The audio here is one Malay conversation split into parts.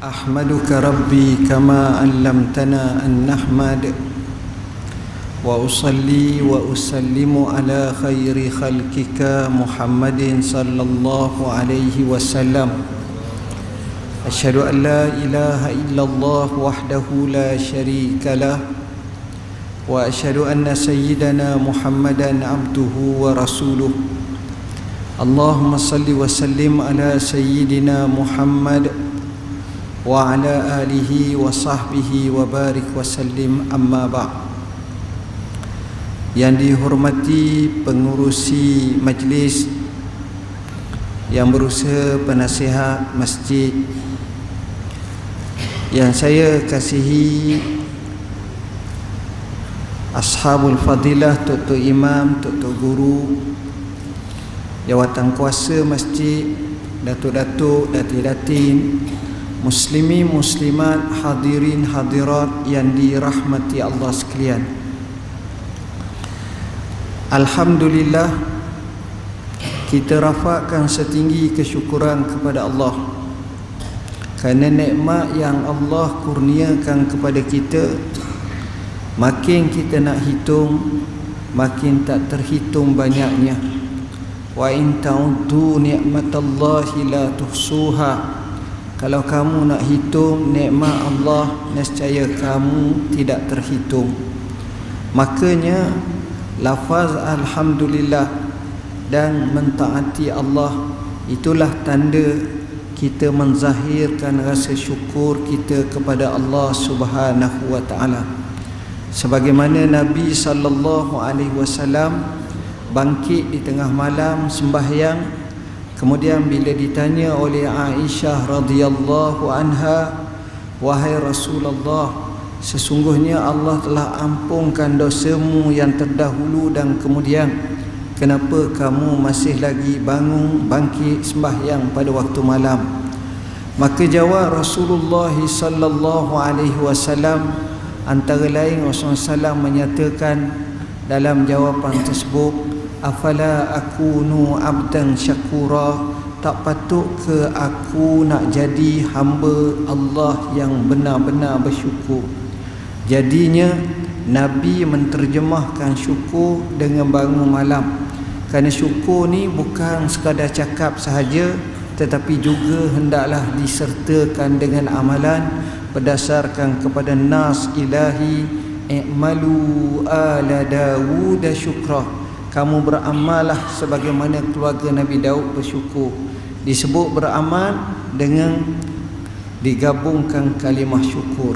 أحمدك ربي كما علمتنا أن نحمد وأصلي وأسلم على خير خلقك محمد صلى الله عليه وسلم أشهد أن لا إله إلا الله وحده لا شريك له وأشهد أن سيدنا محمدا عبده ورسوله اللهم صل وسلم على سيدنا محمد وعلى آله وصحبه وبارك وسلم أما بعد. Yang dihormati pengurusi majlis, yang berusaha penasihat masjid, yang saya kasihi, ashabul fadilah, tok-tok imam, tok-tok guru, jawatan kuasa masjid, datuk-datuk, datin-datin, muslimin, muslimat, hadirin, hadirat yang dirahmati Allah sekalian. Alhamdulillah, kita rafakkan setinggi kesyukuran kepada Allah kerana nikmat yang Allah kurniakan kepada kita, makin kita nak hitung, makin tak terhitung banyaknya. Wa in ta'uddu ni'matallahi la tuhsuha. Kalau kamu nak hitung nikmat Allah, nescaya kamu tidak terhitung. Makanya lafaz alhamdulillah dan mentaati Allah, itulah tanda kita menzahirkan rasa syukur kita kepada Allah Subhanahu wa taala. Sebagaimana Nabi sallallahu alaihi wasallam bangkit di tengah malam sembahyang, kemudian bila ditanya oleh Aisyah radhiyallahu anha, wahai Rasulullah, sesungguhnya Allah telah ampunkan dosamu yang terdahulu dan kemudian, kenapa kamu masih lagi bangkit sembahyang pada waktu malam? Maka jawab Rasulullah sallallahu alaihi wasallam, antara lain Rasulullah SAW menyatakan dalam jawapan tersebut, afala akunu abdan syakura, tak patut ke aku nak jadi hamba Allah yang benar-benar bersyukur. Jadinya Nabi menterjemahkan syukur dengan bangun malam, kerana syukur ni bukan sekadar cakap sahaja, tetapi juga hendaklah disertakan dengan amalan berdasarkan kepada nas ilahi, i'malu ala Dawud syukra, kamu beramallah sebagaimana keluarga Nabi Daud bersyukur. Disebut beramal dengan digabungkan kalimah syukur.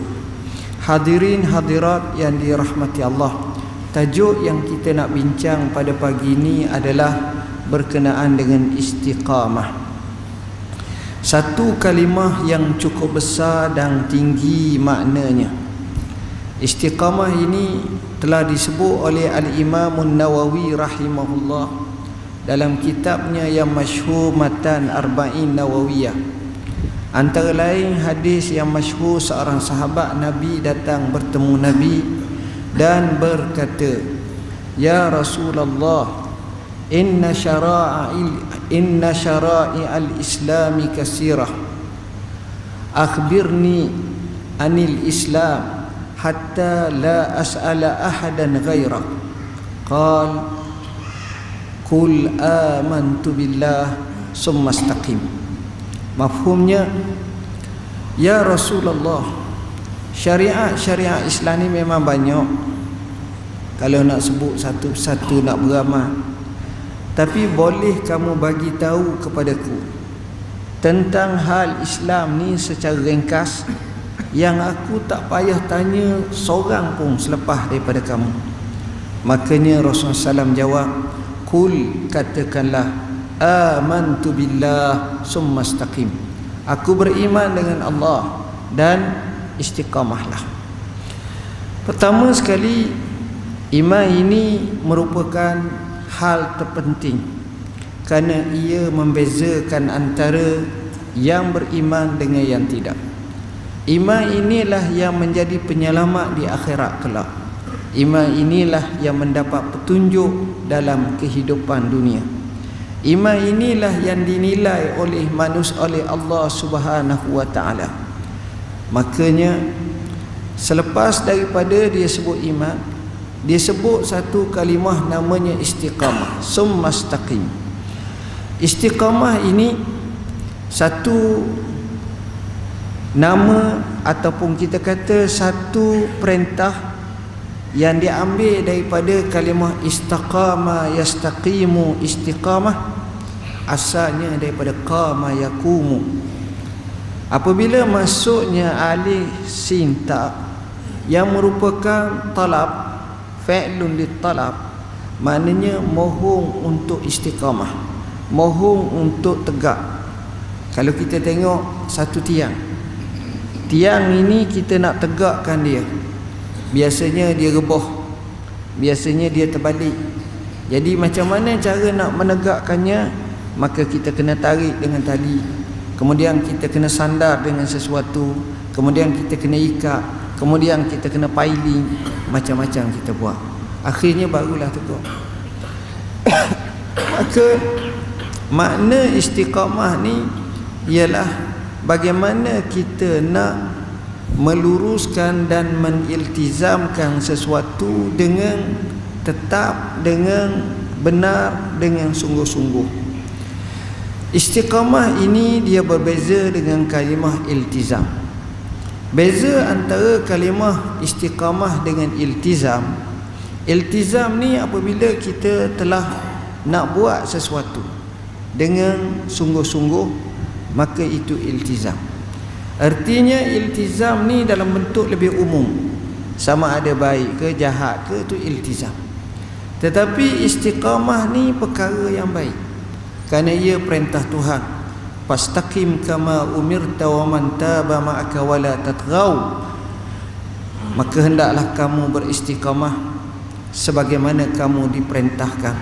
Hadirin hadirat yang dirahmati Allah, tajuk yang kita nak bincang pada pagi ini adalah berkenaan dengan istiqamah. Satu kalimah yang cukup besar dan tinggi maknanya. Istiqamah ini telah disebut oleh Al-Imam Nawawi rahimahullah dalam kitabnya yang masyhur Matan Arba'in Nawawiyah. Antara lain hadis yang masyhur, seorang sahabat Nabi datang bertemu Nabi dan berkata, ya Rasulullah, inna syara'i'al islami kasirah, akhbirni anil islam hatta la as'ala ahadan ghairak. Qal qul amantu billah summa istaqim. Mafhumnya, ya Rasulullah, syariat Islam ni memang banyak, kalau nak sebut satu-satu nak beramal, tapi boleh kamu bagi tahu kepadaku tentang hal Islam ni secara ringkas, yang aku tak payah tanya seorang pun selepas daripada kamu. Makanya Rasulullah SAW jawab, kul, katakanlah, amantu billah summa istaqim, aku beriman dengan Allah dan istiqamahlah. Pertama sekali, iman ini merupakan hal terpenting kerana ia membezakan antara yang beriman dengan yang tidak. Iman inilah yang menjadi penyelamat di akhirat kelak. Iman inilah yang mendapat petunjuk dalam kehidupan dunia. Iman inilah yang dinilai oleh manusia, oleh Allah Subhanahu wa taala. Makanya selepas daripada dia sebut iman, dia sebut satu kalimah namanya istiqamah. Summastaqim. Istiqamah ini satu nama ataupun kita kata satu perintah yang diambil daripada kalimah istaqama yastaqimu istiqamah, asalnya daripada qama yaqumu. Apabila masuknya alif sin ta yang merupakan talab, fa'lun litalab, maknanya mohon untuk istiqamah, mohon untuk tegak. Kalau kita tengok satu tiang ini kita nak tegakkan dia, biasanya dia rebah, biasanya dia terbalik. Jadi macam mana cara nak menegakkannya? Maka kita kena tarik dengan tali, kemudian kita kena sandar dengan sesuatu, kemudian kita kena ikat, kemudian kita kena piling, macam-macam kita buat. Akhirnya barulah tegak. Maka makna istiqamah ni ialah bagaimana kita nak meluruskan dan mengiltizamkan sesuatu dengan tetap, dengan benar, dengan sungguh-sungguh. Istiqamah ini dia berbeza dengan kalimah iltizam. Beza antara kalimah istiqamah dengan iltizam, iltizam ni apabila kita telah nak buat sesuatu dengan sungguh-sungguh, maka itu iltizam. Artinya iltizam ni dalam bentuk lebih umum, sama ada baik ke jahat ke, itu iltizam. Tetapi istiqamah ni perkara yang baik, kerana ia perintah Tuhan. Fastaqim kama umirta wa man taba ma'aka wa la tatghaw. Maka hendaklah kamu beristiqamah sebagaimana kamu diperintahkan,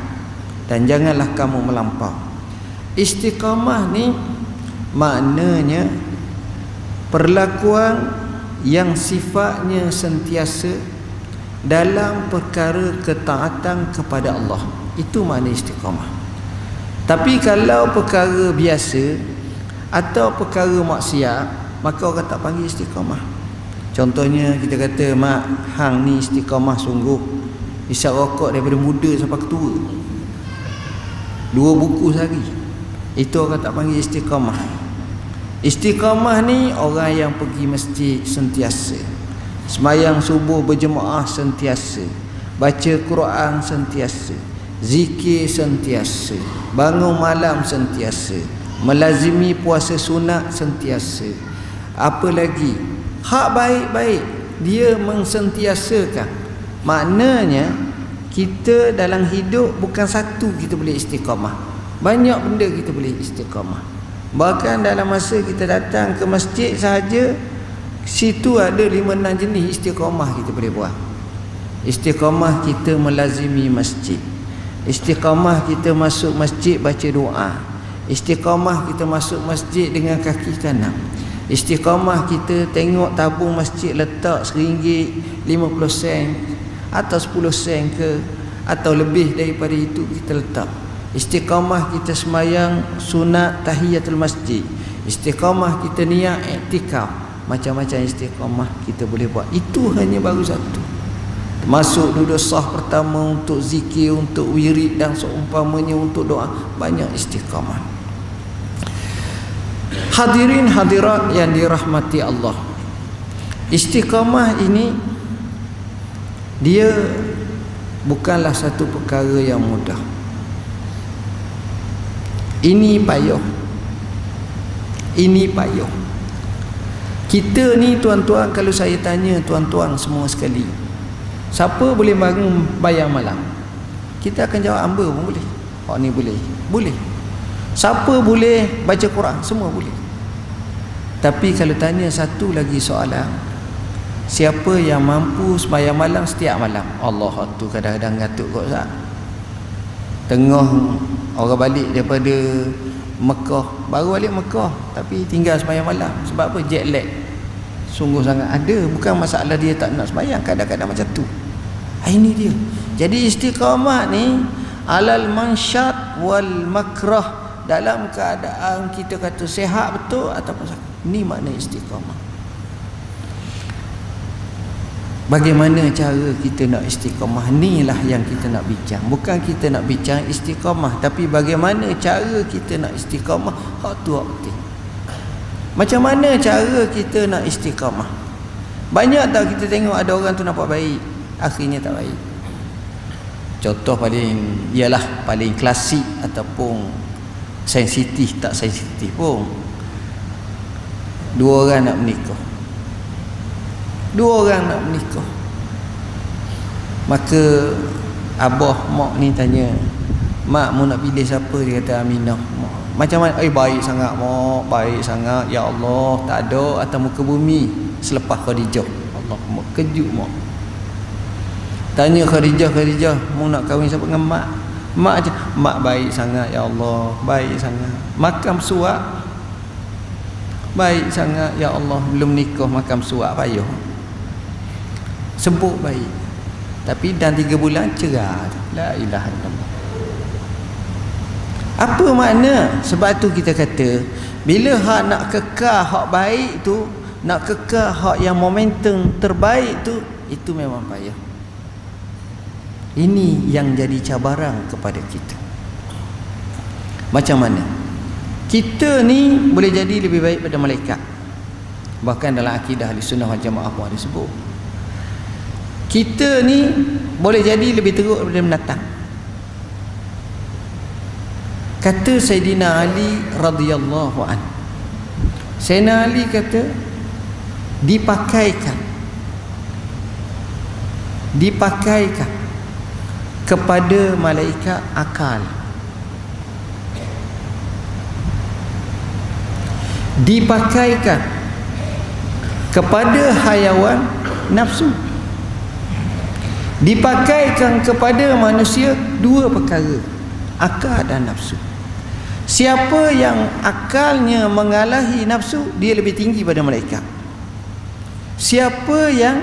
dan janganlah kamu melampau. Istiqamah ni maknanya perlakuan yang sifatnya sentiasa dalam perkara ketaatan kepada Allah. Itu makna istiqamah. Tapi kalau perkara biasa atau perkara maksiat, maka orang tak panggil istiqamah. Contohnya kita kata, mak hang ni istiqamah sungguh, isap rokok daripada muda sampai ketua, 2 buku sehari. Itu orang tak panggil istiqamah. Istiqamah ni orang yang pergi masjid sentiasa, sembahyang subuh berjemaah sentiasa, baca Quran sentiasa, zikir sentiasa, bangun malam sentiasa, melazimi puasa sunat sentiasa. Apa lagi? Hak baik-baik dia mensentiasakan. Maknanya kita dalam hidup bukan satu kita boleh istiqamah, banyak benda kita boleh istiqamah. Bahkan dalam masa kita datang ke masjid sahaja, situ ada 5-6 jenis istiqamah kita boleh buat. Istiqamah kita melazimi masjid, istiqamah kita masuk masjid baca doa, istiqamah kita masuk masjid dengan kaki kanan, istiqamah kita tengok tabung masjid letak RM1, 50 sen atau 10 sen ke, atau lebih daripada itu kita letak. Istiqamah kita sembahyang sunat tahiyatul masjid, istiqamah kita niat iktikaf. Macam-macam istiqamah kita boleh buat. Itu hanya baru satu. Masuk duduk sah pertama untuk zikir, untuk wirid dan seumpamanya, untuk doa. Banyak istiqamah. Hadirin hadirat yang dirahmati Allah, istiqamah ini dia bukanlah satu perkara yang mudah. Ini payah. Ini payah. Kita ni tuan-tuan, kalau saya tanya tuan-tuan semua sekali, siapa boleh bangun bayang malam? Kita akan jawab hamba pun boleh. Oh ni boleh. Boleh. Siapa boleh baca Quran? Semua boleh. Tapi kalau tanya satu lagi soalan, siapa yang mampu sembahyang malam setiap malam? Allah tu kadang-kadang ngatuk kot sah. Tengah orang balik daripada Mekah, baru balik Mekah tapi tinggal sembahyang malam. Sebab apa? Jet lag. Sungguh sangat ada. Bukan masalah dia tak nak sembahyang, kadang-kadang macam tu. Ini dia. Jadi istiqamah ni alal mansyat wal makrah, dalam keadaan kita kata sehat betul ataupun sakit. Ini makna istiqamah. Bagaimana cara kita nak istiqamah? Inilah yang kita nak bincang. Bukan kita nak bincang istiqamah, tapi bagaimana cara kita nak istiqamah. Hak tu hak penting. Macam mana cara kita nak istiqamah? Banyak tak kita tengok ada orang tu nampak baik, akhirnya tak baik. Contoh paling klasik ataupun sensitif, tak sensitif pun. Dua orang nak menikah. Maka abah mak ni tanya, mak mu nak pilih siapa? Dia kata Aminah. Macam mana? Baik sangat mak, baik sangat. Ya Allah, tak ada atas muka bumi selepas Khadijah. Allah, mak kejut mak. Tanya Khadijah, mu nak kahwin siapa dengan mak? Mak aja, mak baik sangat ya Allah, baik sangat. Makam suak, baik sangat ya Allah, belum nikah makam suak payah. Sebut baik. Tapi dan 3 bulan cerai. La ilaha illallah. Apa makna? Sebab tu kita kata, bila hak nak kekal hak baik tu, nak kekal hak yang momentum terbaik tu, itu memang payah. Ini yang jadi cabaran kepada kita. Macam mana? Kita ni boleh jadi lebih baik pada malaikat. Bahkan dalam akidah Ahlussunnah wal Jamaah pun ada sebut. Kita ni boleh jadi lebih teruk daripada binatang. Kata Sayyidina Ali radhiyallahu an. Sayyidina Ali kata dipakaikan kepada malaikat akal, dipakaikan kepada hayawan nafsu, dipakaikan kepada manusia 2 perkara, akal dan nafsu. Siapa yang akalnya mengalahi nafsu, dia lebih tinggi pada malaikat. Siapa yang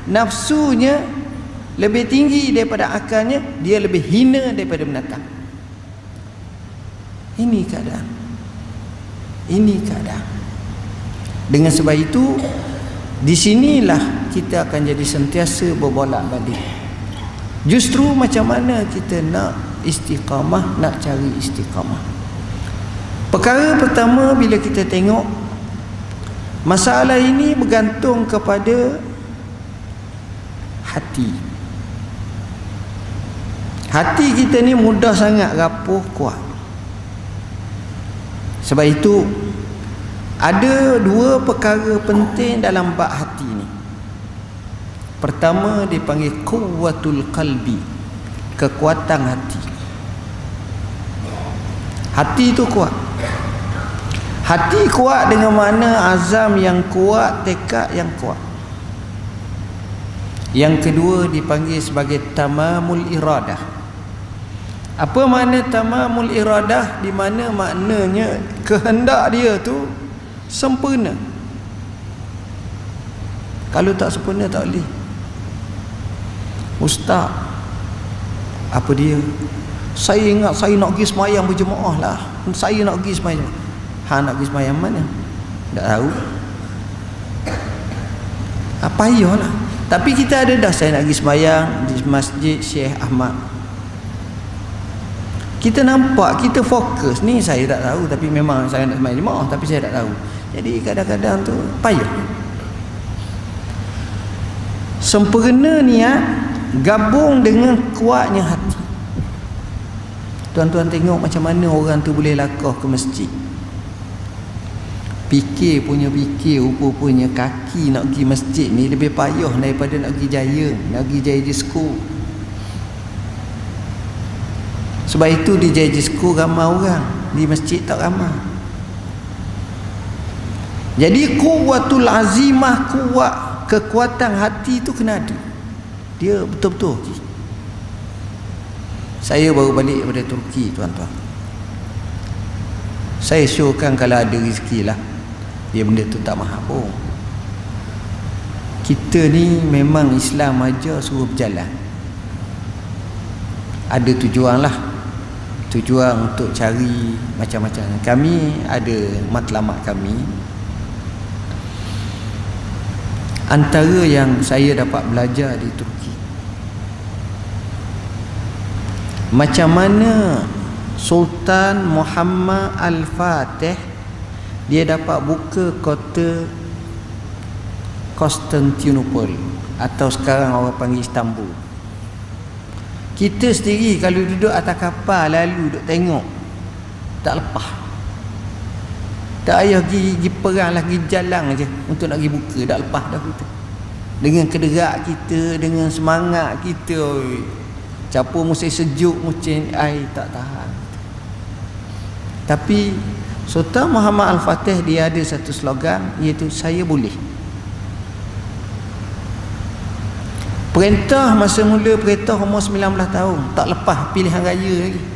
nafsunya lebih tinggi daripada akalnya, dia lebih hina daripada binatang. Ini keadaan. Dengan sebab itu, di sinilah kita akan jadi sentiasa berbolak-balik. Justru macam mana kita nak istiqamah, nak cari istiqamah. Perkara pertama, bila kita tengok masalah ini bergantung kepada hati. Hati kita ni mudah sangat rapuh kuat. Sebab itu ada 2 perkara penting dalam bab hati ni. Pertama dipanggil quwwatul qalbi, kekuatan hati. Hati itu kuat. Hati kuat dengan mana azam yang kuat, tekad yang kuat. Yang kedua dipanggil sebagai tamamul iradah. Apa makna tamamul iradah? Di mana maknanya kehendak dia tu sempurna. Kalau tak sempurna tak boleh. Ustaz, apa dia? Saya ingat saya nak pergi semayang berjemaah lah. Saya nak pergi semayang. Nak pergi semayang mana? Tak tahu. Payahlah. Tapi kita ada dah, saya nak pergi semayang di Masjid Syekh Ahmad. Kita nampak, kita fokus. Ni saya tak tahu, tapi memang saya nak semayang jemaah, tapi saya tak tahu. Jadi kadang-kadang tu payah. Sempurna niat gabung dengan kuatnya hati. Tuan-tuan tengok macam mana orang tu boleh lakah ke masjid. Fikir rupa-punya kaki nak pergi masjid ni lebih payah daripada nak pergi Jaya, nak pergi Jaya Disco. Sebab itu di Jaya Disco ramai orang, di masjid tak ramai. Jadi kuwatul azimah, kuat kekuatan hati itu kena ada. Dia betul-betul. Saya baru balik daripada Turki, tuan-tuan. Saya showkan kalau ada rezeki lah, dia benda tu tak mahal pun. Kita ni memang Islam aja suruh berjalan. Ada tujuan lah, tujuan untuk cari macam-macam. Kami ada matlamat kami. Antara yang saya dapat belajar di Turki, macam mana Sultan Muhammad Al-Fatih dia dapat buka kota Konstantinopel, atau sekarang orang panggil Istanbul. Kita sendiri kalau duduk atas kapal lalu duduk tengok, tak lepas. Tak payah pergi perang lah, pergi jalan aja untuk nak pergi buka, dah lepas dah kita. Dengan kederak kita, dengan semangat kita, campur musim sejuk, musim air tak tahan. Tapi Sultan Muhammad Al-Fatih dia ada satu slogan, iaitu saya boleh. Perintah masa mula perintah umur 19 tahun, tak lepas pilihan raya lagi.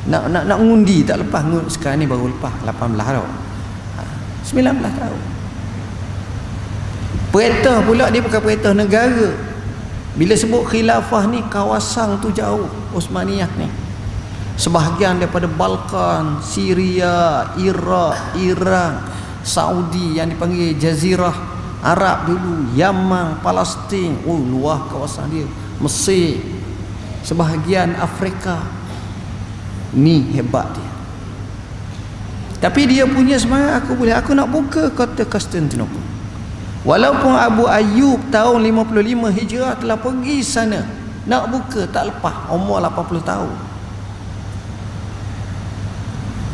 Nak ngundi tak lepas. Sekarang ni baru lepas 18 tahun. 19 tahun. Perintah pula dia bukan perintah negara. Bila sebut khilafah ni, kawasan tu jauh, Osmaniyah ni. Sebahagian daripada Balkan, Syria, Iraq, Iran, Saudi yang dipanggil Jazirah Arab dulu, Yaman, Palestin, luar kawasan dia, Mesir, sebahagian Afrika. Ni hebat dia. Tapi dia punya semangat, aku nak buka kota Konstantinopel. Walaupun Abu Ayyub tahun 55 Hijrah telah pergi sana nak buka, tak lepas, umur 80 tahun.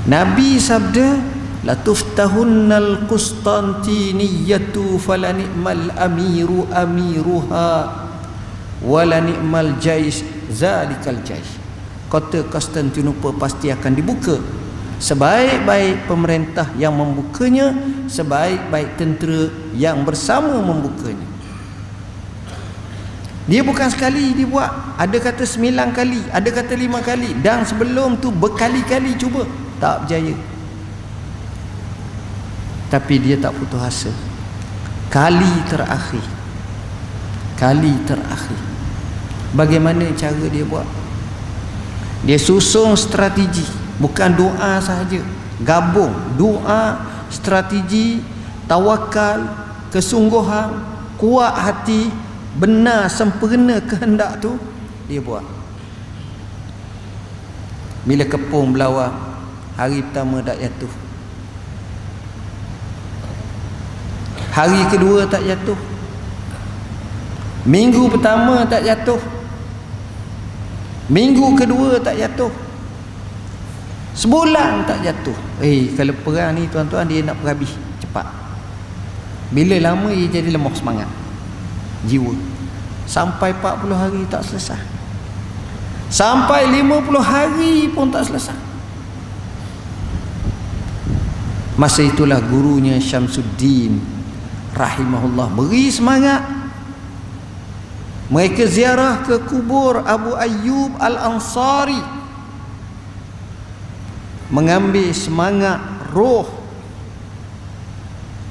Nabi sabda, la tuftahunnal Qustantiniyatu falani'mal amiru amiruha walani'mal jais zalikal jais. Kota Konstantinopel pasti akan dibuka. Sebaik-baik pemerintah yang membukanya, sebaik-baik tentera yang bersama membukanya. Dia bukan sekali dia buat, ada kata 9 kali, ada kata 5 kali, dan sebelum tu berkali-kali cuba, tak berjaya. Tapi dia tak putus asa. Kali terakhir, bagaimana cara dia buat? Dia susun strategi, bukan doa sahaja, gabung doa, strategi, tawakal, kesungguhan, kuat hati, benar sempurna kehendak tu dia buat. Bila kepung belawang, hari pertama tak jatuh, hari kedua tak jatuh, minggu pertama tak jatuh, minggu kedua tak jatuh, sebulan tak jatuh. Kalau perang ni tuan-tuan, dia nak berhabis cepat. Bila lama dia jadi lemah semangat jiwa. Sampai 40 hari tak selesai, sampai 50 hari pun tak selesai. Masa itulah gurunya Syamsuddin rahimahullah beri semangat. Mereka ziarah ke kubur Abu Ayyub Al-Ansari, mengambil semangat roh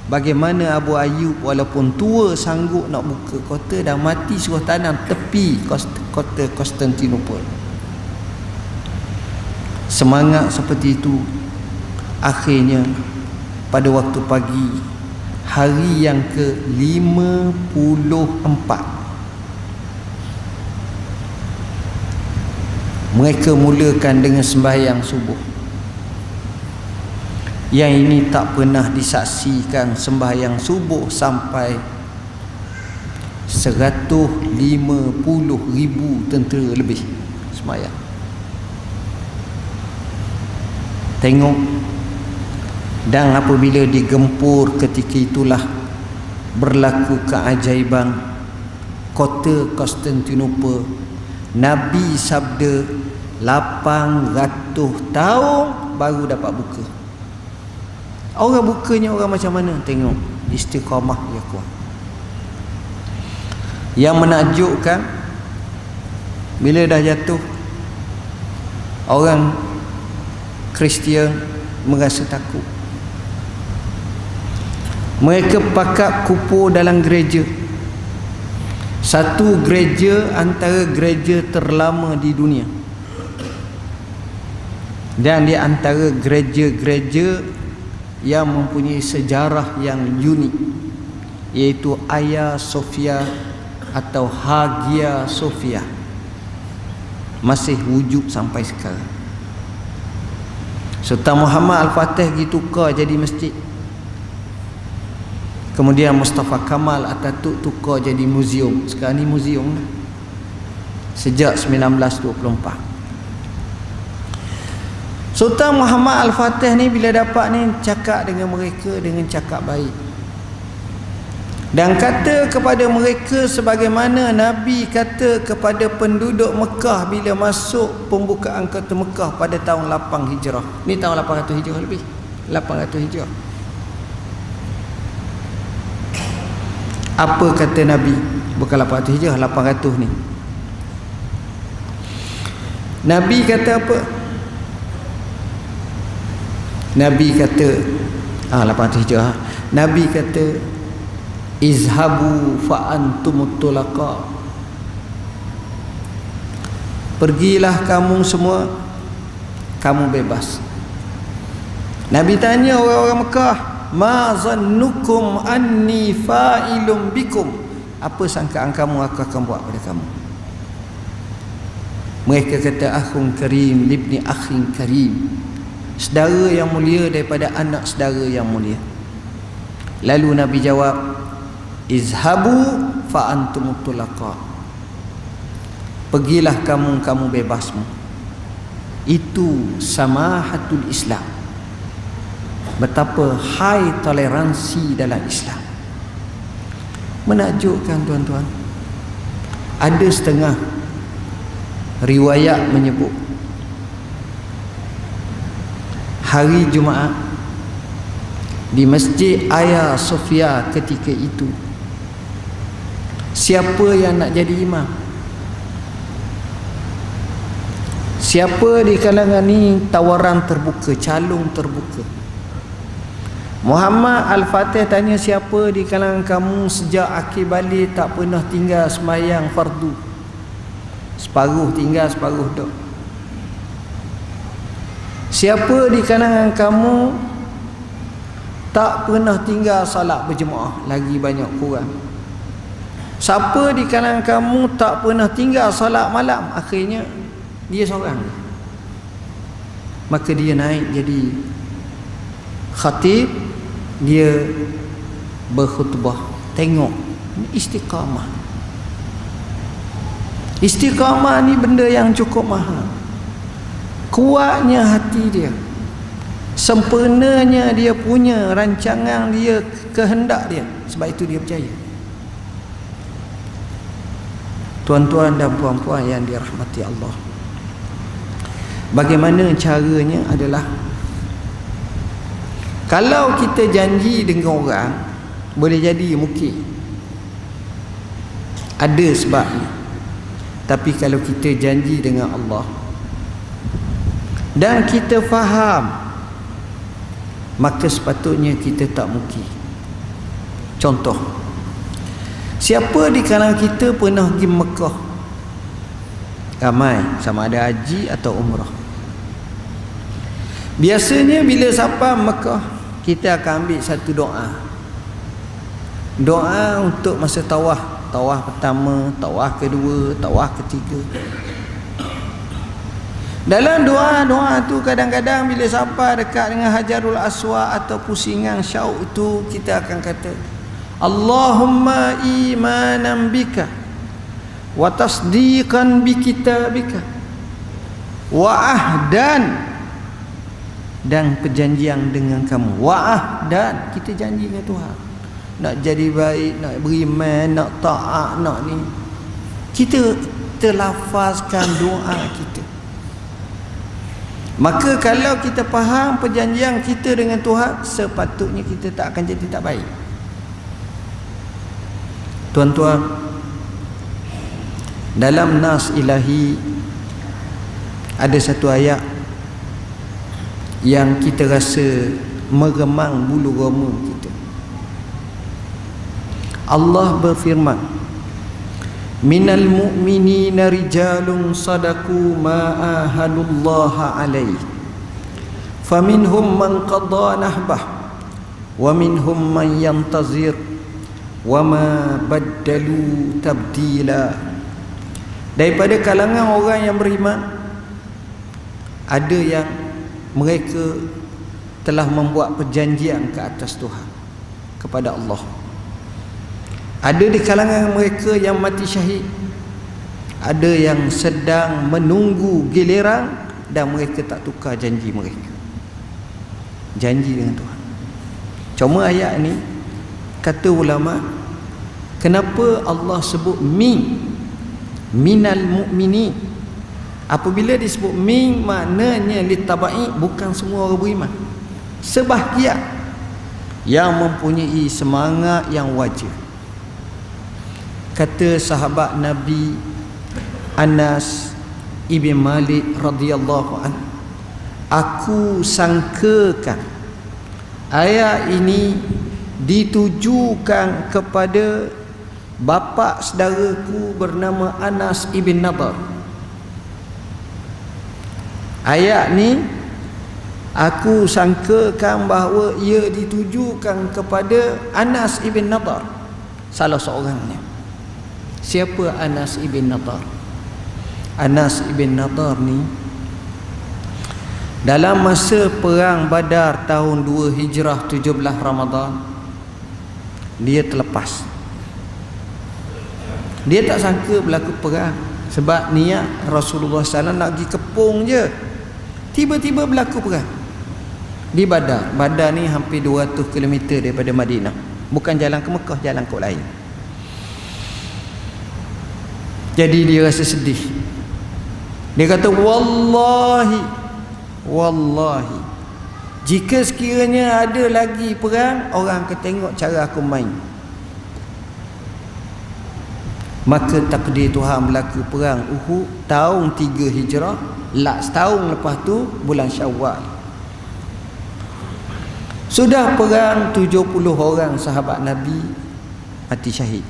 bagaimana Abu Ayyub walaupun tua sanggup nak buka kota, dan mati suruh tanam tepi kota Konstantinopel. Semangat seperti itu, akhirnya pada waktu pagi hari yang ke-54 mereka mulakan dengan sembahyang subuh. Yang ini tak pernah disaksikan sembahyang subuh sampai 150,000 tentera lebih sembahyang. Tengok, dan apabila digempur ketika itulah berlaku keajaiban kota Konstantinopel. Nabi sabda 800 tahun baru dapat buka. Orang bukanya orang macam mana? Tengok, istiqamah dia kuat. Yang menakjubkan, bila dah jatuh, orang Kristian merasa takut. Mereka pakat kupur dalam gereja. Satu gereja antara gereja terlama di dunia, dan di antara gereja-gereja yang mempunyai sejarah yang unik. iaitu Hagia Sophia atau Hagia Sophia, masih wujud sampai sekarang. Sultan Muhammad Al-Fatih pergi tukar jadi masjid. Kemudian Mustafa Kamal Atatürk tukar jadi muzium. Sekarang ni muzium sejak 1924. Sultan Muhammad Al-Fatih ni bila dapat ni cakap dengan mereka dengan cakap baik, dan kata kepada mereka sebagaimana Nabi kata kepada penduduk Mekah bila masuk pembukaan kota Mekah pada tahun 8 Hijrah. Ni tahun 800 Hijrah lebih. 800 Hijrah. Apa kata Nabi? Bukan 800 Hijrah, 800 ni. Nabi kata apa? Nabi kata 800 Hijrah. Nabi kata izhabu fa antum tulaqa. Pergilah kamu semua, kamu bebas. Nabi tanya orang-orang Mekah, ma zannukum anni fa'ilum bikum, apa sangkaan kamu aku akan buat pada kamu? Mereka kata akhun karim libni akhin karim, saudara yang mulia daripada anak saudara yang mulia. Lalu Nabi jawab, izhabu fa antum tulaqa, pergilah kamu, kamu bebasmu. Itu samahatul Islam. Betapa high toleransi dalam Islam. Menakjubkan tuan-tuan. Ada setengah riwayat menyebut hari Jumaat di Masjid Hagia Sophia ketika itu, siapa yang nak jadi imam? Siapa di kalangan ni tawaran terbuka, calon terbuka. Muhammad Al-Fatih tanya, siapa di kalangan kamu sejak akhir balik tak pernah tinggal sembahyang fardu? Separuh tinggal, separuh tak. Siapa di kalangan kamu tak pernah tinggal salat berjemaah? Lagi banyak kurang. Siapa di kalangan kamu tak pernah tinggal salat malam? Akhirnya dia seorang. Maka dia naik jadi khatib, dia berkhutbah. Tengok, istiqamah. Istiqamah ni benda yang cukup mahal. Kuatnya hati dia, sempurnanya dia punya rancangan dia, kehendak dia. Sebab itu dia percaya. Tuan-tuan dan puan-puan yang dirahmati Allah, bagaimana caranya adalah, kalau kita janji dengan orang, boleh jadi mungkin ada sebabnya. Tapi kalau kita janji dengan Allah dan kita faham, maka sepatutnya kita tak mungkin. Contoh, siapa di kalangan kita pernah pergi Mekah? Ramai, sama ada haji atau umrah. Biasanya bila sampai Mekah, kita akan ambil satu doa. Doa untuk masa tawaf. Tawaf pertama, tawaf kedua, tawaf ketiga. Dalam doa-doa tu kadang-kadang bila sampai dekat dengan Hajarul Aswad atau pusingan syauk itu, kita akan kata Allahumma imanan bika wa tasdiqan bi kitabika wa ahdan, dan perjanjian dengan kamu. Wa ahdan, kita janji dengan Tuhan nak jadi baik, nak beriman, nak taat, nak ni. Kita terlafazkan doa kita. Maka kalau kita faham perjanjian kita dengan Tuhan, sepatutnya kita tak akan jadi tak baik. Tuan-tuan, dalam nas ilahi ada satu ayat yang kita rasa meremang bulu roma kita. Allah berfirman, minal mu'minina rijalun sadaku ma ahadullaha alaih faminhum man qadha nahbah wa minhum man yantazir wama baddalu tabdila. Daripada kalangan orang yang beriman, ada yang mereka telah membuat perjanjian ke atas Tuhan, kepada Allah. Ada di kalangan mereka yang mati syahid, ada yang sedang menunggu giliran dan mereka tak tukar janji mereka, janji dengan Tuhan. Cuma ayat ni, kata ulama, kenapa Allah sebut minal mu'minin? Apabila disebut min, maknanya litabai, bukan semua orang beriman, sebahagian yang mempunyai semangat yang wajar. Kata sahabat Nabi Anas ibn Malik radhiyallahu anhu, aku sangkakan ayat ini ditujukan kepada bapa saudaraku bernama Anas ibn Nadar. Ayat ni aku sangkakan bahawa ia ditujukan kepada Anas ibn Nadar, salah seorangnya. Siapa Anas ibn Nadar? Anas ibn Nadar ni dalam masa perang Badar tahun 2 Hijrah 17 Ramadan, dia terlepas. Dia tak sangka berlaku perang, sebab niat Rasulullah SAW nak pergi kepung je. Tiba-tiba berlaku perang di Badar. Badar ni hampir 200 km daripada Madinah. Bukan jalan ke Mekah, jalan ke lain. Jadi dia rasa sedih. Dia kata, wallahi, jika sekiranya ada lagi perang, orang akan tengok cara aku main. Maka takdir Tuhan berlaku perang Uhud tahun 3 Hijrah, setahun lepas tu bulan Syawal. Sudah perang, 70 orang sahabat Nabi mati syahid.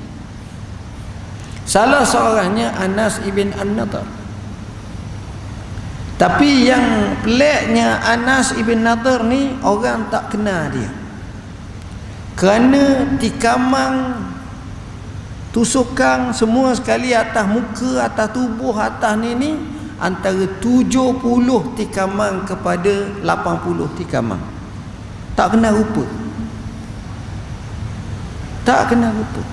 Salah seorangnya Anas ibn Nadar. Tapi yang peliknya, Anas ibn Nadar ni orang tak kenal dia, kerana tikamang, tusukan semua sekali atas muka, atas tubuh, atas ni antara 70 tikamang kepada 80 tikamang. Tak kenal rupa. Tak kenal rupa.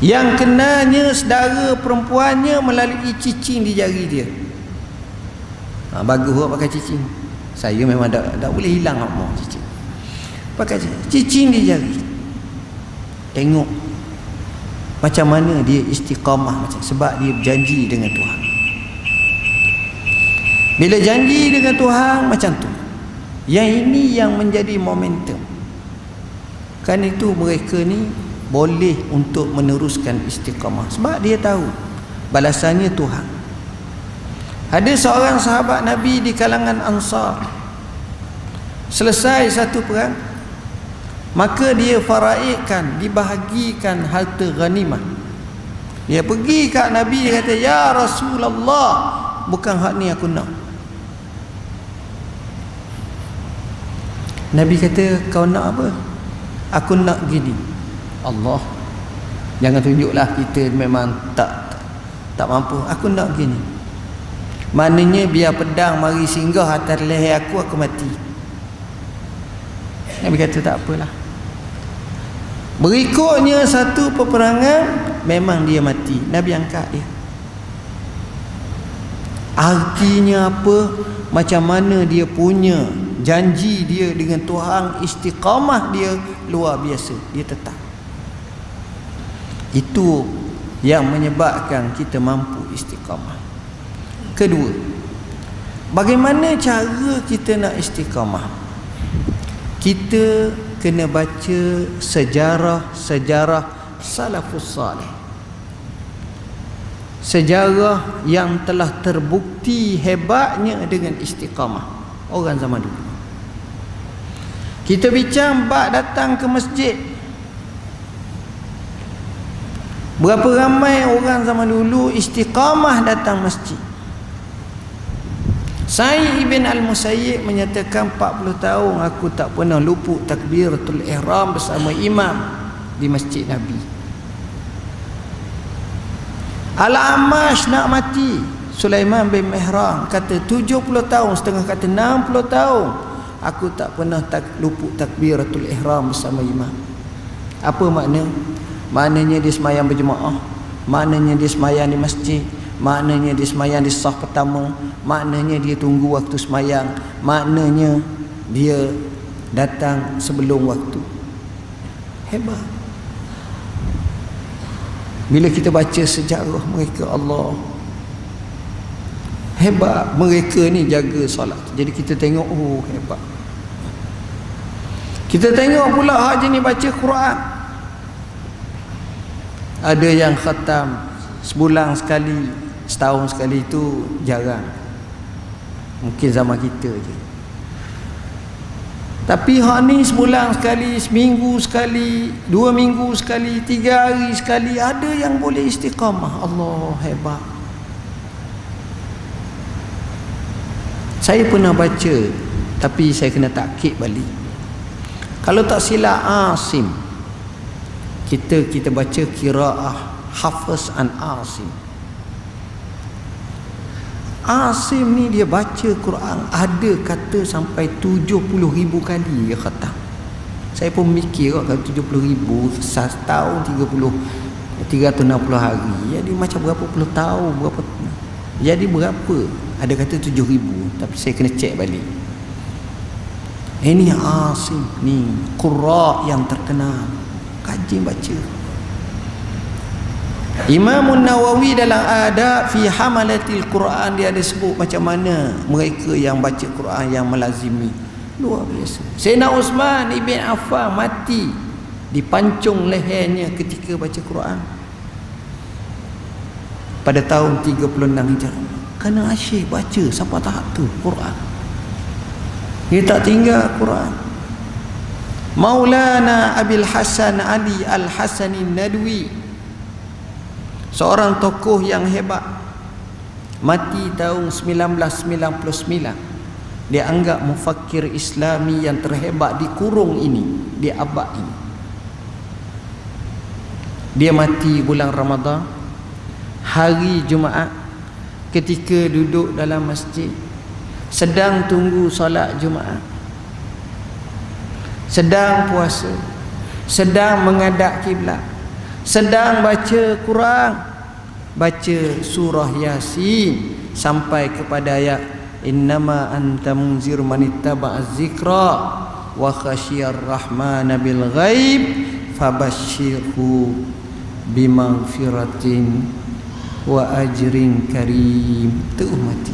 Yang kenanya saudara perempuannya melalui cicing di jari dia. Bagus pakai cicing. Saya memang tak boleh hilang apa cicing. Pakai cicing di jari. Tengok macam mana dia istiqamah, macam sebab dia berjanji dengan Tuhan. Bila janji dengan Tuhan macam tu, yang ini yang menjadi momentum. Kan itu mereka ni boleh untuk meneruskan istiqamah, sebab dia tahu balasannya Tuhan. Ada seorang sahabat Nabi di kalangan Ansar, selesai satu perang, maka dia faraidkan, dibahagikan harta ghanimah. Dia pergi kat Nabi, dia kata, ya Rasulullah, bukan hak ni aku nak. Nabi kata, kau nak apa? Aku nak gini. Allah, jangan tunjuklah kita memang tak mampu. Aku nak gini. Maknanya biar pedang mari singgah atas leher aku mati. Nabi kata tak apalah. Berikutnya satu peperangan, memang dia mati. Nabi angkat dia. Artinya apa? Macam mana dia punya janji dia dengan Tuhan, istiqamah dia luar biasa. Dia tetap. Itu yang menyebabkan kita mampu istiqamah. Kedua, bagaimana cara kita nak istiqamah? Kita kena baca sejarah salafus salih, sejarah yang telah terbukti hebatnya dengan istiqamah orang zaman dulu. Kita bincang bab datang ke masjid. Berapa ramai orang zaman dulu istiqamah datang masjid. Sa'id ibn al-Musayyib menyatakan 40 tahun aku tak pernah luput takbiratul ihram bersama imam. di Masjid Nabi. Al-Amash nak mati, Sulaiman bin Mihran kata 70 tahun, setengah kata 60 tahun aku tak pernah luput takbiratul ihram bersama imam. Apa makna? Maknanya dia semayang berjemaah, maknanya dia semayang di masjid, maknanya dia semayang di saf pertama, maknanya dia tunggu waktu semayang, maknanya dia datang sebelum waktu. Hebat. Bila kita baca sejarah mereka, Allah, hebat. Mereka ni jaga solat. Jadi kita tengok, oh hebat. Kita tengok pula hak jenis baca Quran. Ada yang khatam sebulan sekali, setahun sekali, itu jarang. Mungkin zaman kita je. Tapi hak ni sebulan sekali, seminggu sekali, 2 minggu sekali, 3 hari sekali, ada yang boleh istiqamah. Allah, hebat. Saya pernah baca, tapi saya kena takkid balik. Kalau tak silap Asim, kita baca qiraah Hafiz an Asim. Asim ni dia baca Quran ada kata sampai 70,000 kali dia khatam. Saya pun mikir kalau 70,000 setahun 360 hari, jadi macam berapa puluh tahun, jadi berapa? Ada kata 7,000, tapi saya kena cek balik. Ini Asim ni qurra yang terkenal, kaji baca. Imam Nawawi dalam Adab fi Hamalatil Quran, dia ada sebut macam mana mereka yang baca Quran yang melazimi. Luar biasa. Sayyidina Uthman ibn Affan mati dipancung lehernya ketika baca Quran pada tahun 36 Hijrah. Kerana asyik baca sampai tahap tu Quran. Dia tak tinggal Quran. Maulana Abil Hasan Ali Al-Hasani Nadwi, seorang tokoh yang hebat, mati tahun 1999. Dia anggap mufakkir Islami yang terhebat di kurung ini, di abad ini. Dia mati bulan Ramadan, hari Jumaat, ketika duduk dalam masjid, sedang tunggu solat Jumaat, sedang puasa, sedang menghadap kiblat, sedang baca Quran, baca surah Yasin sampai kepada ayat innama anta munzir man ittaba'az zikra wa khasyiyar rahmana bil ghaib fabashshirhu bimaghfiratin wa ajrin karim. Tu mati.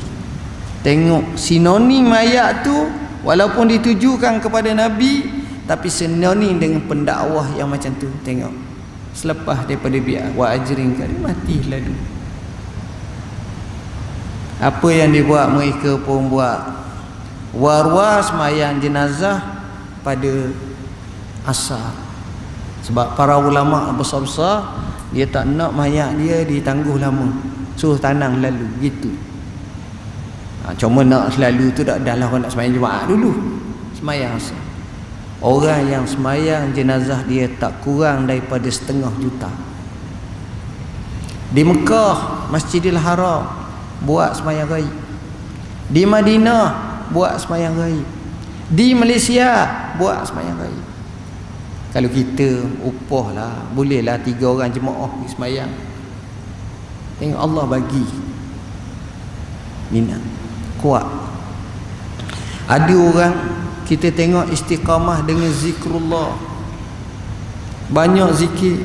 Tengok sinonim ayat tu, walaupun ditujukan kepada Nabi, tapi sinonim dengan pendakwah yang macam tu. Tengok, selepas daripada biar wa ajrin karim, mati lalu. Apa yang dibuat mereka pun buat. Warwa semayang jenazah pada asar. Sebab para ulama besar-besar, dia tak nak mayat dia ditangguh lama, suruh tanang lalu gitu. Cuma nak selalu tu dah lah orang nak semayang Jumaat dulu, semayang asar. Orang yang semayang jenazah dia tak kurang daripada 500,000. Di Mekah, Masjidil Haram, buat semayang gaib. Di Madinah, buat semayang gaib. Di Malaysia, buat semayang gaib. Kalau kita upah lah, bolehlah 3 orang jemaah pergi semayang. Tengok Allah bagi minat, kuat. Ada orang kita tengok istiqamah dengan zikrullah, banyak zikir.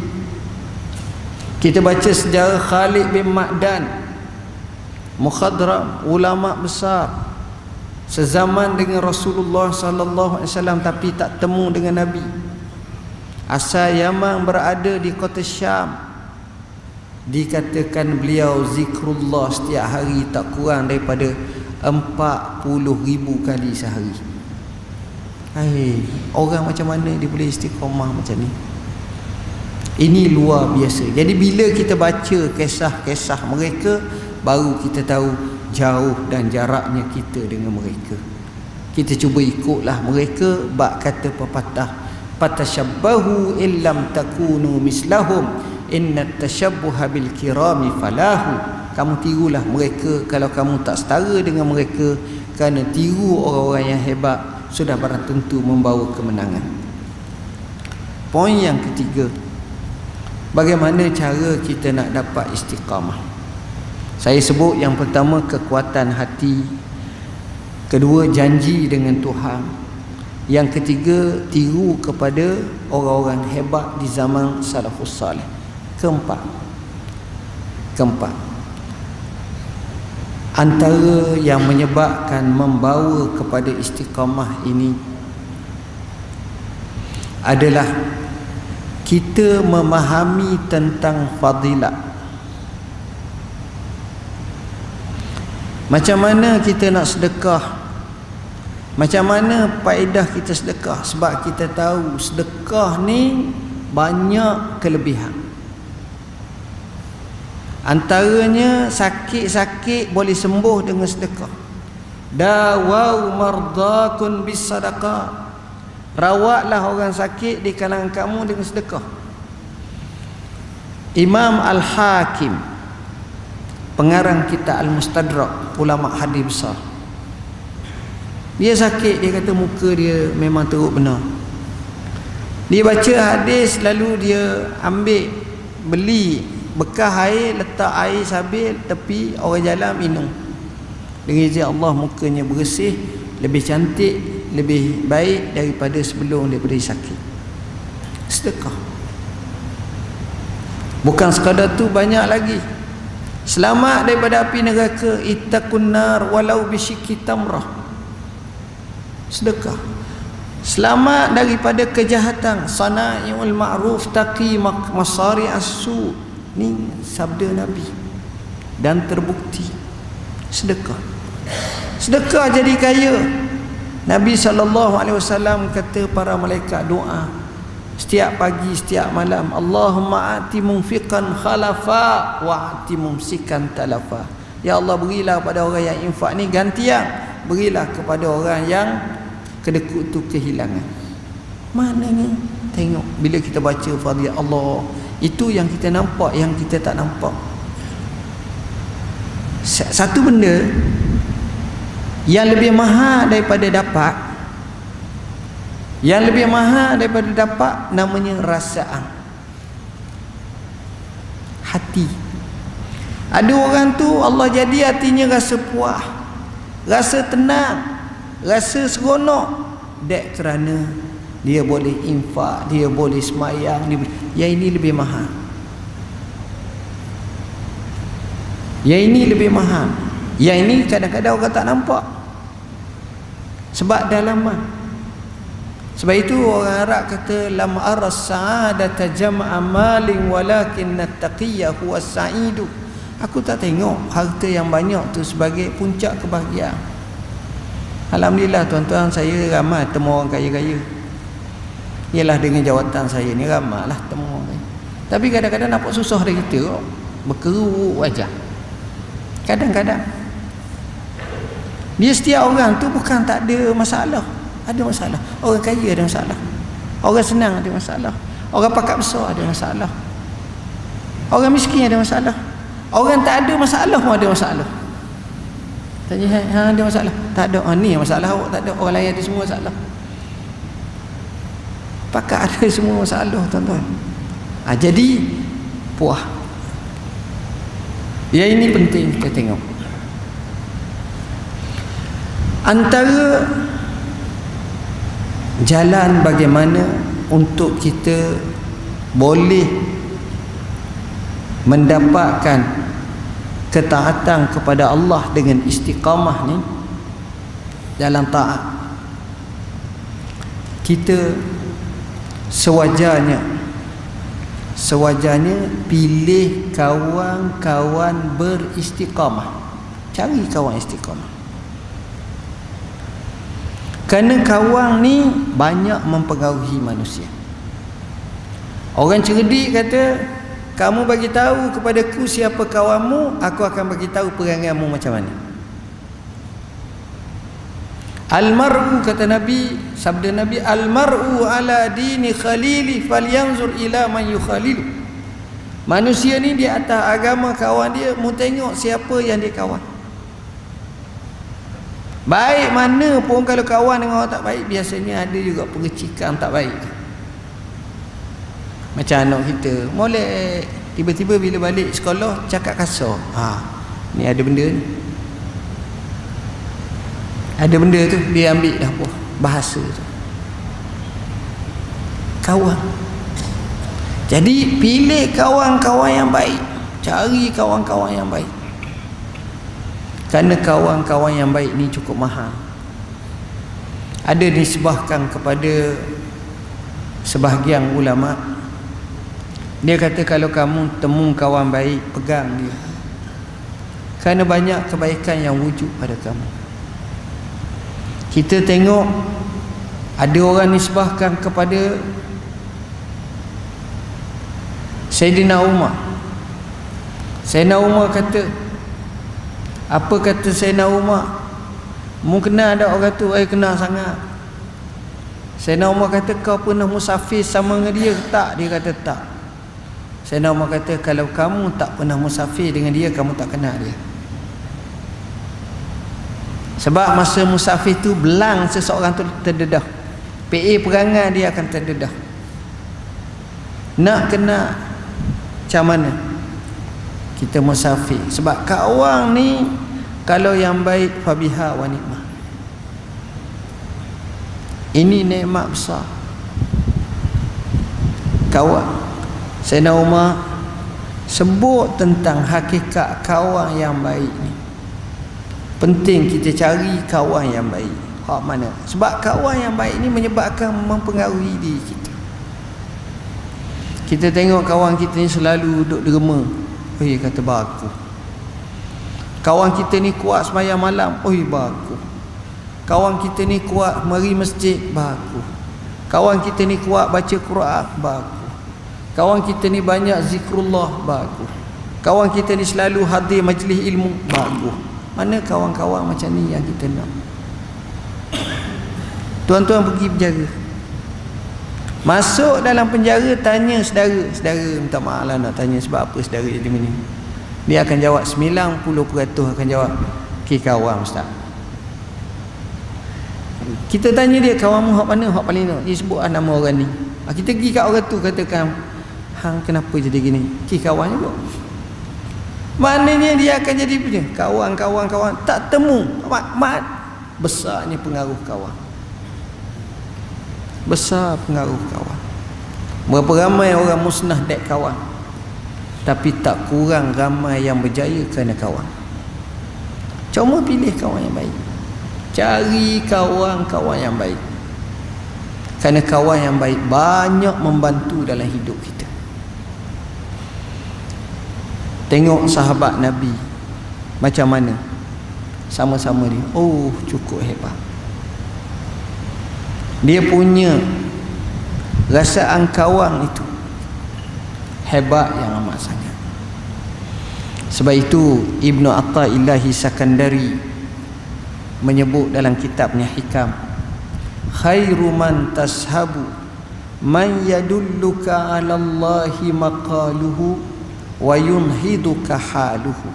Kita baca sejarah Khalid bin Ma'dan, mukhadram, ulama besar sezaman dengan Rasulullah sallallahu alaihi wasallam, tapi tak temu dengan Nabi. Asal Yaman, berada di kota Syam. Dikatakan beliau zikrullah setiap hari tak kurang daripada 40,000 kali sehari. Orang macam mana dia boleh istiqamah macam ni? Ini luar biasa. Jadi bila kita baca kisah-kisah mereka, baru kita tahu jauh dan jaraknya kita dengan mereka. Kita cuba ikutlah mereka. Bak kata pepatah, fatashabbahu illam takunu mislahum innat tashabbuha bil kirami falahu. Kamu tirulah mereka kalau kamu tak setara dengan mereka, kerana tiru orang-orang yang hebat sudah barang tentu membawa kemenangan. Poin yang ketiga, bagaimana cara kita nak dapat istiqamah? Saya sebut yang pertama, kekuatan hati. Kedua, janji dengan Tuhan. Yang ketiga, tiru kepada orang-orang hebat di zaman salafus salih. Keempat, antara yang menyebabkan membawa kepada istiqamah ini adalah kita memahami tentang fadilat. Macam mana kita nak sedekah, macam mana faedah kita sedekah. Sebab kita tahu sedekah ni banyak kelebihan. Antaranya sakit-sakit boleh sembuh dengan sedekah. Dawau mardakun bis sadaqah. Rawatlah orang sakit di kalangan kamu dengan sedekah. Imam Al-Hakim, pengarang kitab Al-Mustadrak, ulama hadis besar, dia sakit, dia kata muka dia memang teruk benar. Dia baca hadis, lalu dia ambil, beli bekas air, letak air sabil tepi, orang jalan minum. Dengan izin Allah mukanya bersih, lebih cantik, lebih baik daripada sebelum daripada sakit. Sedekah. Bukan sekadar tu, banyak lagi. Selamat daripada api neraka, ittaqun nar walau bisyikki tamrah. Sedekah. Selamat daripada kejahatan, sana'iul ma'ruf taqi masari as-su. Ni sabda Nabi dan terbukti. Sedekah. Sedekah jadi kaya. Nabi SAW kata para malaikat doa setiap pagi, setiap malam, Allahumma ati munfiqan khalafa wa ati mumsikan talafa. Ya Allah, berilah pada orang yang infak ni gantian, berilah kepada orang yang kedekut tu kehilangan. Mana ni? Tengok bila kita baca fadilat Allah, itu yang kita nampak, yang kita tak nampak. Satu benda yang lebih mahal daripada dapat, yang lebih mahal daripada dapat, namanya rasaan, hati. Ada orang tu Allah jadi hatinya rasa puas, rasa tenang, rasa seronok. Dek kerana dia boleh infak, dia boleh semayang, yang ini lebih mahal. Yang ini lebih mahal. Yang ini kadang-kadang orang tak nampak sebab dalaman. Sebab itu orang Arab kata lam aras sa'adata jam'a malin walakin at-taqiyya huwa as-sa'idu. Aku tak tengok harta yang banyak tu sebagai puncak kebahagiaan. Alhamdulillah tuan-tuan, saya ramai temu orang kaya-kaya. Ialah dengan jawatan saya ni ramailah temu orang kaya. Tapi kadang-kadang nampak susah dari kita, berkerut wajah. Kadang-kadang dia setiap orang tu bukan tak ada masalah, ada masalah. Orang kaya ada masalah, orang senang ada masalah, orang pakat besar ada masalah, orang miskin ada masalah, orang tak ada masalah pun ada masalah. Tanya, ada masalah? Tak ada. Ni masalah awak tak ada, orang lain ada semua masalah. Pakat ada semua masalah tuan-tuan. Jadi puas. Yang ini penting kita tengok. Antara jalan bagaimana untuk kita boleh mendapatkan ketaatan kepada Allah dengan istiqamah ni dalam taat, kita sewajarnya pilih kawan-kawan beristiqamah. Cari kawan istiqamah. Kerana kawan ni banyak mempengaruhi manusia. Orang cerdik kata, kamu bagi tahu kepadaku siapa kawanmu, aku akan bagi tahu peranganmu macam mana. Al-mar'u, kata Nabi, sabda Nabi, al-mar'u ala dini khalili falyanzur ila man yukhalilu. Manusia ni di atas agama kawan dia, mu tengok siapa yang dia kawan. Baik mana pun, kalau kawan dengan orang tak baik, biasanya ada juga percikan tak baik. Macam anak kita molek, tiba-tiba bila balik sekolah cakap kasar. Ni ada benda ni, ada benda tu, dia ambil dah apa bahasa tu. Kawan. Jadi pilih kawan-kawan yang baik, cari kawan-kawan yang baik. Kerana kawan-kawan yang baik ni cukup mahal. Ada disebahkan kepada sebahagian ulama, dia kata kalau kamu temu kawan baik, pegang dia, kerana banyak kebaikan yang wujud pada kamu. Kita tengok ada orang nisbahkan kepada Sayyidina Umar. Sayyidina Umar kata, apa kata Sayyidina Umar? Mu kenal ada orang tu? Kenal sangat. Sayyidina Umar kata, kau pernah musafir sama dengan dia? Tak. Dia kata tak. Sayyidina Umar kata, kalau kamu tak pernah musafir dengan dia, kamu tak kenal dia. Sebab masa musafir tu belang seseorang tu terdedah, PA perangai dia akan terdedah. Nak kena macam mana kita musafir? Sebab kawan ni kalau yang baik, fabiha wa nikmah. Ini nikmat besar. Kawan. Sayyidina Umar sebut tentang hakikat kawan yang baik ni. Penting kita cari kawan yang baik. Hak mana? Sebab kawan yang baik ni menyebabkan mempengaruhi diri kita. Kita tengok kawan kita ni selalu duduk derma. Kata bagus. Kawan kita ni kuat sembahyang malam. Bagus. Kawan kita ni kuat mari masjid. Bagus. Kawan kita ni kuat baca Quran. Bagus. Kawan kita ni banyak zikrullah. Bagus. Kawan kita ni selalu hadir majlis ilmu. Bagus. Mana kawan-kawan macam ni yang kita nak? Tuan-tuan pergi penjara, masuk dalam penjara, tanya saudara, minta maaf lah nak tanya sebab apa saudara jadi begini. Dia akan jawab 90% akan jawab kawan ustaz. Kita tanya dia, kawanmu hak mana, hak paling nak, dia sebut nama orang ni. Kita pergi kat orang tu, katakan, hang kenapa jadi gini? Kawan juga. Maknanya dia akan jadi punya kawan tak temu. Besarnya pengaruh kawan. Besar pengaruh kawan. Berapa ramai orang musnah dek kawan, tapi tak kurang ramai yang berjaya kerana kawan. Cuma pilih kawan yang baik. Cari kawan-kawan yang baik. Kerana kawan yang baik banyak membantu dalam hidup kita. Tengok sahabat Nabi macam mana sama-sama dia. Cukup hebat. Dia punya rasaan kawan itu hebat yang amat sangat. Sebab itu Ibnu Athaillah Sakandari menyebut dalam kitabnya Hikam, khairu man tashabu man yadulluka 'ala Allahi maqaluhu wa yunhiduka haluhu.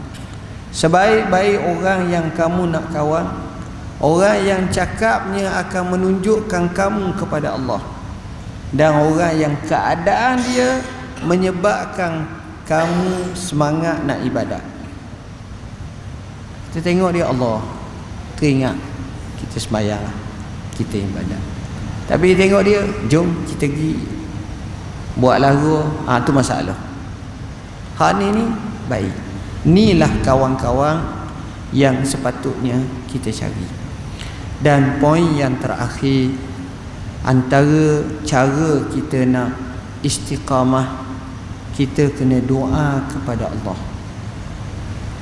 Sebaik-baik orang yang kamu nak kawan, orang yang cakapnya akan menunjukkan kamu kepada Allah, dan orang yang keadaan dia menyebabkan kamu semangat nak ibadat. Kita tengok dia Allah, teringat kita sembahyang, kita ibadat. Tapi tengok dia, jom kita pergi buat lagu, tu masalah. Hak ni baik. Inilah kawan-kawan yang sepatutnya kita cari. Dan poin yang terakhir, antara cara kita nak istiqamah, kita kena doa kepada Allah.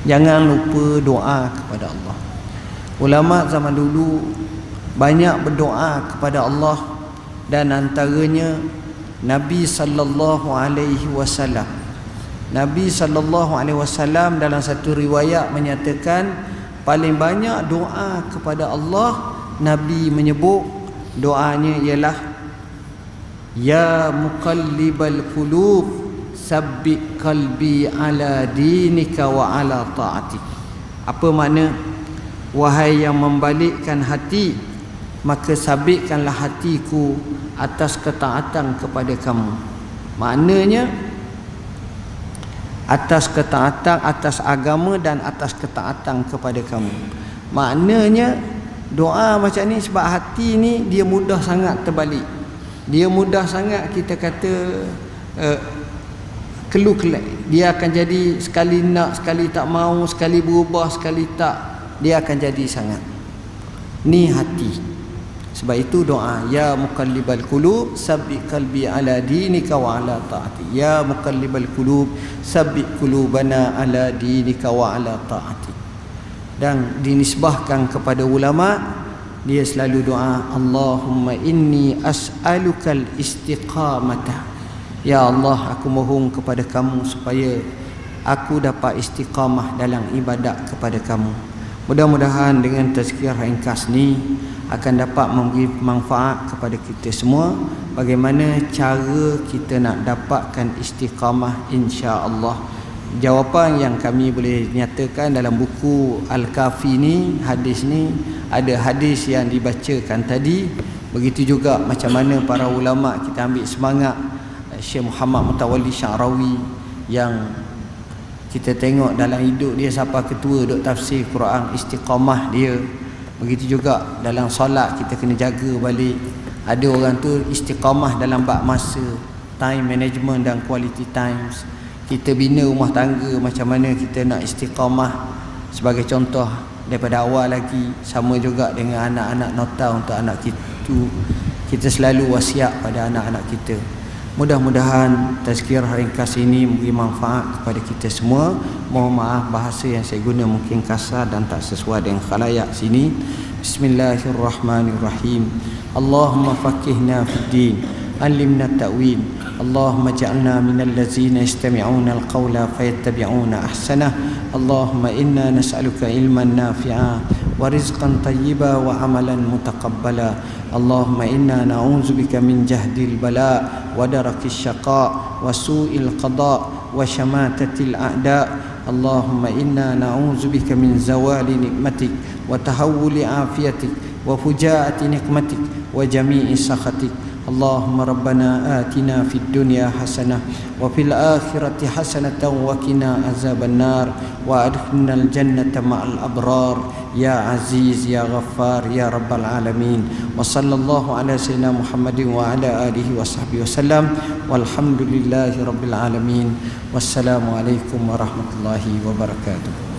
Jangan lupa doa kepada Allah. Ulama zaman dulu banyak berdoa kepada Allah, dan antaranya Nabi sallallahu alaihi wasallam. Nabi SAW dalam satu riwayat menyatakan paling banyak doa kepada Allah Nabi menyebut doanya ialah ya muqallibal qulub sabbit qalbi ala dinika wa ala ta'atik. Apa makna? Wahai yang membalikkan hati, maka sabitkanlah hatiku atas ketaatan kepada kamu. Maknanya atas ketaatan, atas agama dan atas ketaatan kepada kamu. Maknanya doa macam ni sebab hati ni dia mudah sangat terbalik. Dia mudah sangat kita kata keluh-kelek. Dia akan jadi sekali nak, sekali tak mau, sekali berubah, sekali tak. Dia akan jadi sangat. Ni hati. Sebab itu doa ya muqallibal qulub sabbit qalbi ala dinika wa ala ta'ati. Ya muqallibal qulub sabbit qulubana ala dinika wa ala ta'ati. Dan dinisbahkan kepada ulama, dia selalu doa Allahumma inni as'alukal istiqamata. Ya Allah, aku mohon kepada kamu supaya aku dapat istiqamah dalam ibadat kepada kamu. Mudah-mudahan dengan tazkirah ringkas ni akan dapat memberi manfaat kepada kita semua bagaimana cara kita nak dapatkan istiqamah, insya-Allah. Jawapan yang kami boleh nyatakan dalam buku Al-Kafi ni, hadis ni, ada hadis yang dibacakan tadi. Begitu juga macam mana para ulama kita ambil semangat Syekh Muhammad Mutawalli Sya'rawi yang kita tengok dalam hidup dia siapa ketua duk tafsir Quran, istiqamah dia. Begitu juga dalam solat kita kena jaga balik. Ada orang tu istiqamah dalam bab masa, time management dan quality times. Kita bina rumah tangga macam mana kita nak istiqamah. Sebagai contoh daripada awal lagi, sama juga dengan anak-anak nota untuk anak kita selalu wasiat pada anak-anak kita. Mudah-mudahan tazkirah ringkas ini memberi manfaat kepada kita semua. Mohon maaf bahasa yang saya guna mungkin kasar dan tak sesuai dengan khalayak sini. Bismillahirrahmanirrahim. Allahumma faqihna fid din, alimna ta'wil. Allahumma ja'alna minal ladzina yastami'una al-qawla fayattabi'una ahsanah. Allahumma inna nas'aluka ilman nafi'a wa rizqan tayyiba wa amalan mutaqabbala. Allahumma inna na'udzubika min jahdil bala wa darakis syaqa wa su'il qada wa syamatatil a'da. Allahumma inna na'udzubika min zawali nikmatik wa tahawuli afiyatik wa fujaati nikmatik wa jami'i sakhatik. Allahumma rabbana atina fid dunya hasanah wa fil akhirati hasanatan wa qina azaban nar wa adkhilnal jannata ma'al abrar ya aziz ya ghaffar ya rabbal alamin. Wa sallallahu ala sayyidina Muhammadin wa ala alihi wa sahbihi wasallam walhamdulillahi rabbil alamin. Wassalamu alaikum warahmatullahi wabarakatuh.